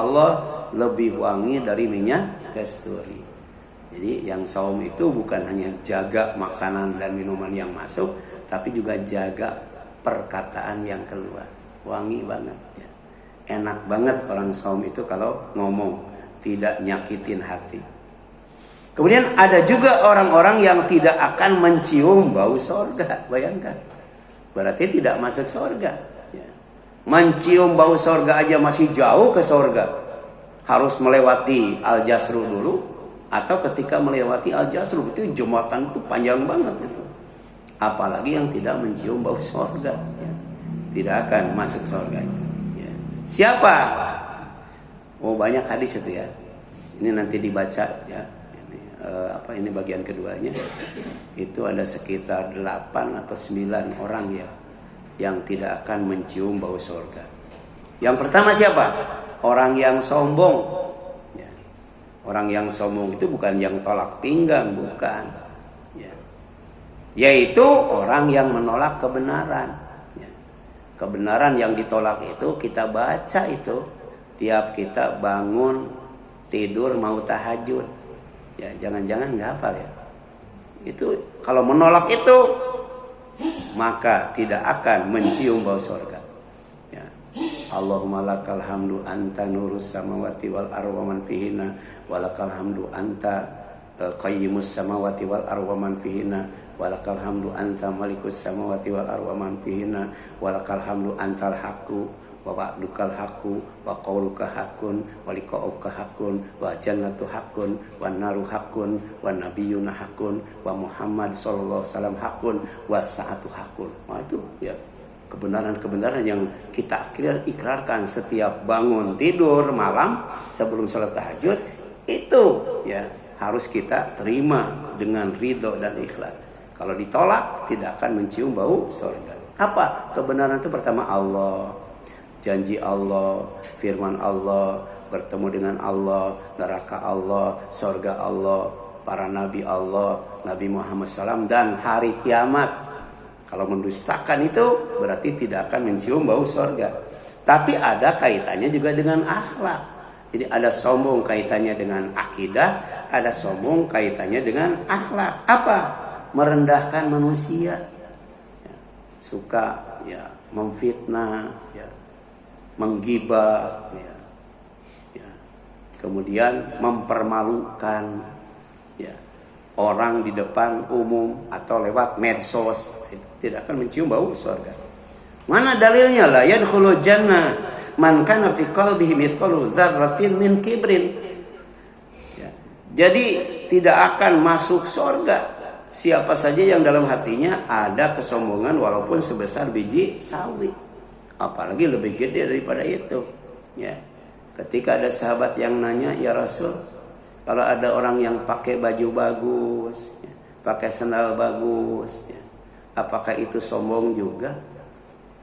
Allah lebih wangi dari minyak kasturi. Jadi yang saum itu bukan hanya jaga makanan dan minuman yang masuk, tapi juga jaga perkataan yang keluar. Wangi banget ya. Enak banget orang saum itu kalau ngomong, tidak nyakitin hati. Kemudian ada juga orang-orang yang tidak akan mencium bau sorga. Bayangkan, berarti tidak masuk sorga ya. Mencium bau sorga aja masih jauh ke sorga, harus melewati Al-Jasru dulu. Atau ketika melewati Al-Jasru, itu jembatan itu panjang banget itu. Apalagi yang tidak mencium bau sorga ya. Tidak akan masuk sorga itu ya. Siapa? Oh, banyak hadis itu ya. Ini nanti dibaca ya. Ini bagian keduanya. Itu ada sekitar 8 atau 9 orang ya yang tidak akan mencium bau sorga. Yang pertama siapa? Orang yang sombong. Orang yang sombong itu bukan yang tolak pinggang, bukan ya. Yaitu orang yang menolak kebenaran ya. Kebenaran yang ditolak itu kita baca itu tiap kita bangun tidur mau tahajud ya. Jangan-jangan nggak hafal ya. Itu kalau menolak itu maka tidak akan mencium bau surga ya. Allahumma lakal hamdu anta nurus samawati wal ardi wa man fihinna walakal hamdu anta qayyimus samawati wal ardi wa man fihinna walakal hamdu anta malikus samawati wal ardi wa man fihinna walakal hamdu antal haqqu wa ba'dukal haqqu wa qawluka haqqun wa liqa'uka haqqun wa jannatu haqqun wa naru haqqun wa nabiyyuna haqqun wa Muhammad sallallahu alaihi wasallam haqqun wa sa'atu haqqun. Nah itu ya, kebenaran-kebenaran yang kita ikrarkan setiap bangun tidur malam sebelum salat tahajud, itu ya harus kita terima dengan ridho dan ikhlas. Kalau ditolak tidak akan mencium bau surga. Apa kebenaran itu? Pertama Allah, janji Allah, firman Allah, bertemu dengan Allah, neraka Allah, surga Allah, para nabi Allah, Nabi Muhammad SAW, dan hari kiamat. Kalau mendustakan itu berarti tidak akan mencium bau surga. Tapi ada kaitannya juga dengan akhlak. Jadi ada sombong kaitannya dengan akidah, ada sombong kaitannya dengan akhlak. Apa? Merendahkan manusia. Ya, suka ya memfitnah, ya, menggibah, ya, ya. Kemudian mempermalukan ya orang di depan umum atau lewat medsos, itu tidak akan mencium bau surga. Mana dalilnya? La yadkhulul jannah man kana fi qalbihi mithqalu dzarratin min kibrin. Ya. Jadi tidak akan masuk surga siapa saja yang dalam hatinya ada kesombongan walaupun sebesar biji sawi. Apalagi lebih gede daripada itu. Ya. Ketika ada sahabat yang nanya, "Ya Rasul, kalau ada orang yang pakai baju bagus, ya, pakai sandal bagus, ya, apakah itu sombong juga?"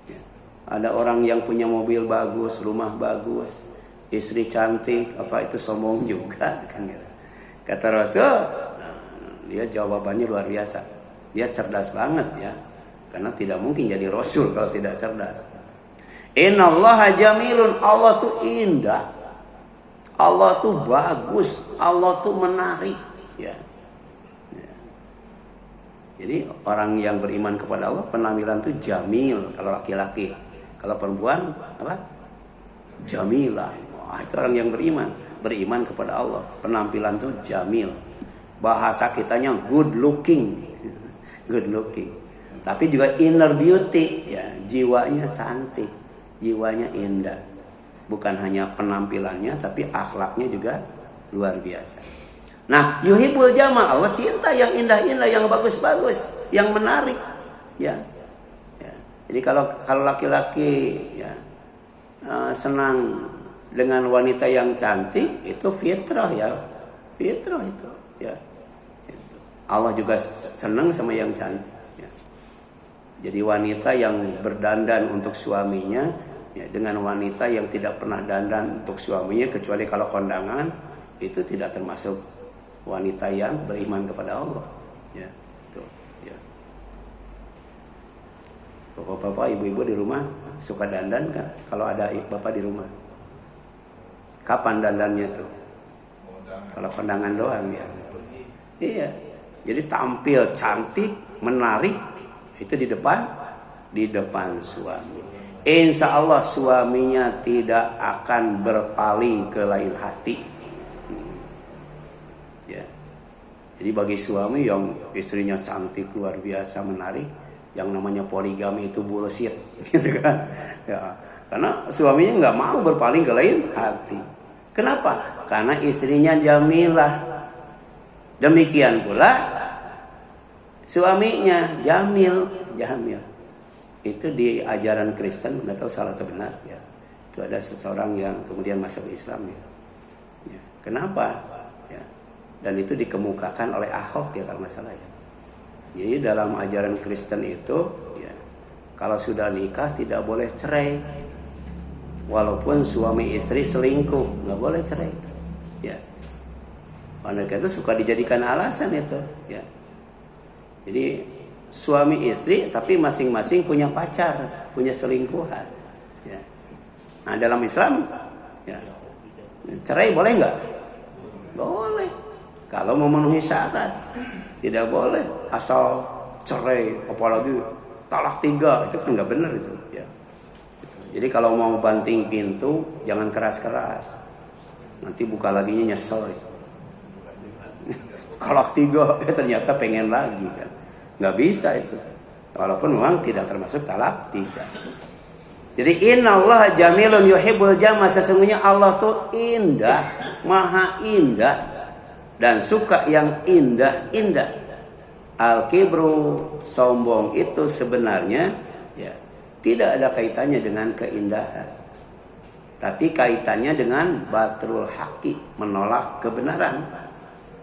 Ya. Ada orang yang punya mobil bagus, rumah bagus, istri cantik, apa itu sombong juga? Kan gitu. Kata Rasul, dia jawabannya luar biasa. Dia cerdas banget ya, karena tidak mungkin jadi Rasul kalau tidak cerdas. Innallaha jamilun, Allah tuh indah, Allah tuh bagus, Allah tuh menarik ya. Ya. Jadi orang yang beriman kepada Allah penampilan tuh jamil kalau laki-laki, kalau perempuan apa? Jamilah. Wah, itu orang yang beriman kepada Allah, penampilan tuh jamil. Bahasa kitanya good looking. Good looking. Tapi juga inner beauty ya, jiwanya cantik, jiwanya indah. Bukan hanya penampilannya tapi akhlaknya juga luar biasa. Nah, yuhibbul jamal, Allah cinta yang indah-indah, yang bagus-bagus, yang menarik ya. Ya. Jadi kalau laki-laki ya senang dengan wanita yang cantik, itu fitrah ya. Fitrah itu ya. Itu. Allah juga senang sama yang cantik ya. Jadi wanita yang berdandan untuk suaminya ya, dengan wanita yang tidak pernah dandan untuk suaminya kecuali kalau kondangan, itu tidak termasuk wanita yang beriman kepada Allah ya. Tuh, ya. Bapak-bapak, ibu-ibu di rumah suka dandan kan? Kalau ada bapak di rumah Kapan dandannya tuh? Kalau kondangan doang ya. Iya. Jadi tampil cantik, menarik itu di depan suami. Insya Allah suaminya tidak akan berpaling ke lain hati. Ya. Jadi bagi suami yang istrinya cantik luar biasa menarik, yang namanya poligami itu bullshit, gitu kan? Ya. Karena suaminya nggak mau berpaling ke lain hati. Kenapa? Karena istrinya jamilah. Demikian pula suaminya jamil. Itu di ajaran Kristen, nggak tahu salah atau benar ya. Itu ada seseorang yang kemudian masuk Islam ya. Ya. Kenapa? Ya. Dan itu dikemukakan oleh Ahok ya kalau nggak salah ya. Jadi dalam ajaran Kristen itu ya, kalau sudah nikah tidak boleh cerai. Walaupun suami istri selingkuh, nggak boleh cerai. Ya. Mereka itu suka dijadikan alasan itu ya. Jadi suami istri tapi masing-masing punya pacar, punya selingkuhan ya. Nah dalam Islam ya, cerai boleh nggak? Boleh kalau memenuhi syarat. Tidak boleh asal cerai, apalagi talak 3, itu kan nggak benar itu ya. Jadi kalau mau banting pintu jangan keras-keras, nanti buka laginya nyesel. Talak 3 ternyata pengen lagi kan. Nggak bisa itu. Walaupun memang tidak termasuk talak 3. Jadi innallaha jamilun yuhibbul jamal. Sesungguhnya Allah tuh indah, maha indah dan suka yang indah-indah. Al-kibru, sombong itu sebenarnya ya tidak ada kaitannya dengan keindahan. Tapi kaitannya dengan batrul haqi, menolak kebenaran.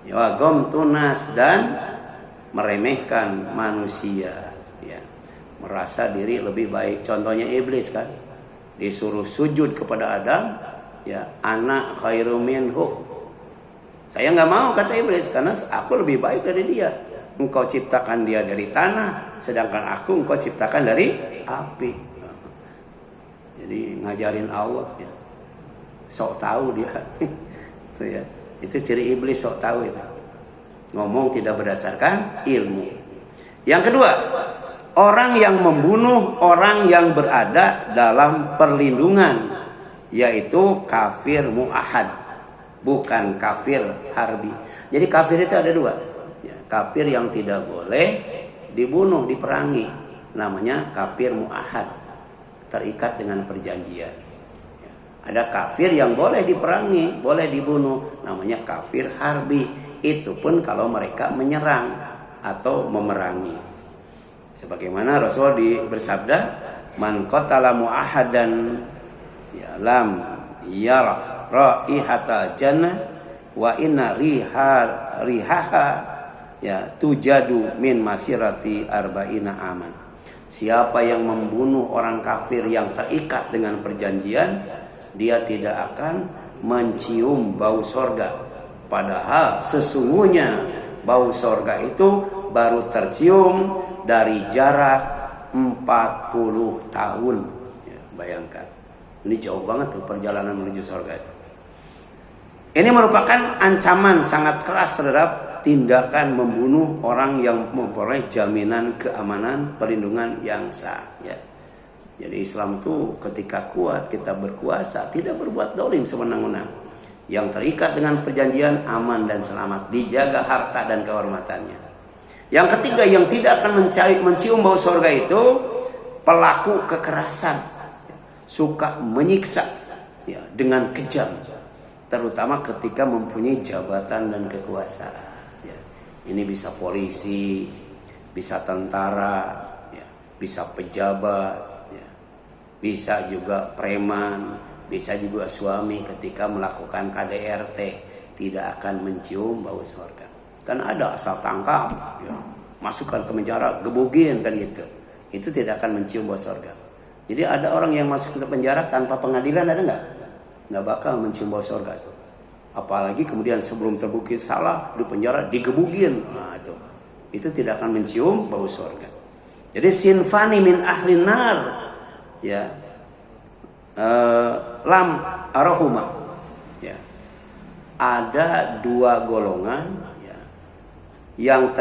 Ya gomtunas dan meremehkan manusia ya, merasa diri lebih baik. Contohnya iblis kan, disuruh sujud kepada Adam ya, anak khairum minhu, saya nggak mau kata iblis karena aku lebih baik dari dia. Engkau ciptakan dia dari tanah, sedangkan aku engkau ciptakan dari api. Jadi ngajarin Allah ya, sok tahu dia. Itu ya, itu ciri iblis, sok tahu itu. Ngomong tidak berdasarkan ilmu. Yang kedua, orang yang membunuh orang yang berada dalam perlindungan, yaitu kafir mu'ahad, bukan kafir harbi. Jadi kafir itu ada dua ya, kafir yang tidak boleh dibunuh, diperangi, namanya kafir mu'ahad, terikat dengan perjanjian ya. Ada kafir yang boleh diperangi, boleh dibunuh, namanya kafir harbi. Itu pun kalau mereka menyerang atau memerangi. Sebagaimana Rasul bersabda, man qatala mu'ahadan ya lam yara raihata jannah wa inna rihaha ya tujadu min masirati arba'ina aman. Siapa yang membunuh orang kafir yang terikat dengan perjanjian, dia tidak akan mencium bau sorga. Padahal sesungguhnya bau sorga itu baru tercium dari jarak 40 tahun ya, bayangkan. Ini jauh banget tuh perjalanan menuju sorga itu. Ini merupakan ancaman sangat keras terhadap tindakan membunuh orang yang memperoleh jaminan keamanan perlindungan yang sah ya. Jadi Islam itu ketika kuat, kita berkuasa, tidak berbuat dolim sewenang-wenang. Yang terikat dengan perjanjian aman dan selamat, dijaga harta dan kehormatannya. Yang ketiga yang tidak akan mencium bau surga itu pelaku kekerasan, suka menyiksa ya, dengan kejam, terutama ketika mempunyai jabatan dan kekuasaan ya. Ini bisa polisi, bisa tentara ya, bisa pejabat ya, bisa juga preman, bisa juga suami ketika melakukan KDRT tidak akan mencium bau surga. Kan ada asal tangkap, ya, masukkan ke penjara, gebugin kan gitu. Itu tidak akan mencium bau surga. Jadi ada orang yang masuk ke penjara tanpa pengadilan, ada nggak? Nggak bakal mencium bau surga itu. Apalagi kemudian sebelum terbukti salah di penjara digebugin, nah itu tidak akan mencium bau surga. Jadi sinfani min ahlin nar ya. Lam arahuma ada dua golongan ya, yang